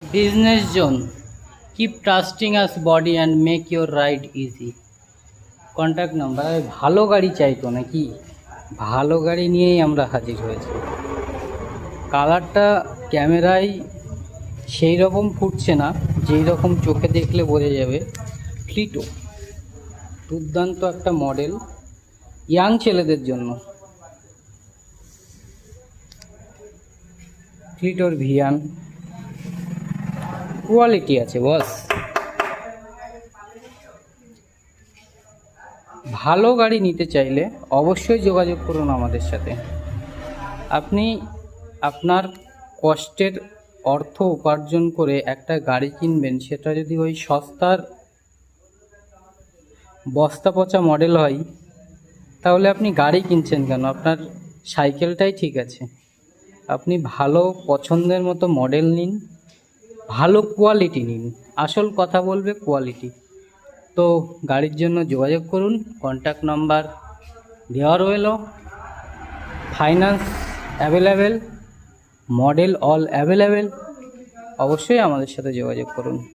Business zone, keep trusting us body and make your ride easy. Contact number. ভালো গাড়ি চাইতো নাকি? ভালো গাড়ি নিয়েই আমরা হাজির হয়েছি। কালারটা ক্যামেরায় সেই রকম ফুটছে না, যেই রকম চোখে দেখলে বোঝা যাবে। ফ্লিটো দুর্দান্ত একটা মডেল, ইয়াং ছেলেদের জন্য। ফ্লিটোর ভিয়ান কোয়ালিটি আছে বস। ভালো গাড়ি নিতে চাইলে অবশ্যই যোগাযোগ করুন আমাদের সাথে। আপনি আপনার কষ্টের অর্থ উপার্জন করে একটা গাড়ি কিনবেন, সেটা যদি ওই সস্তার বস্তা পচা মডেল হয়, তাহলে আপনি গাড়ি কিনছেন কেন? আপনার সাইকেলটাই ঠিক আছে। আপনি ভালো পছন্দের মতো মডেল নিন, ভালো কোয়ালিটি নিন। আসল কথা বলবে কোয়ালিটি। তো গাড়ির জন্য যোগাযোগ করুন, কন্ট্যাক্ট নাম্বার দেওয়া রইল। Finance available, model all available. অবশ্যই আমাদের সাথে যোগাযোগ করুন।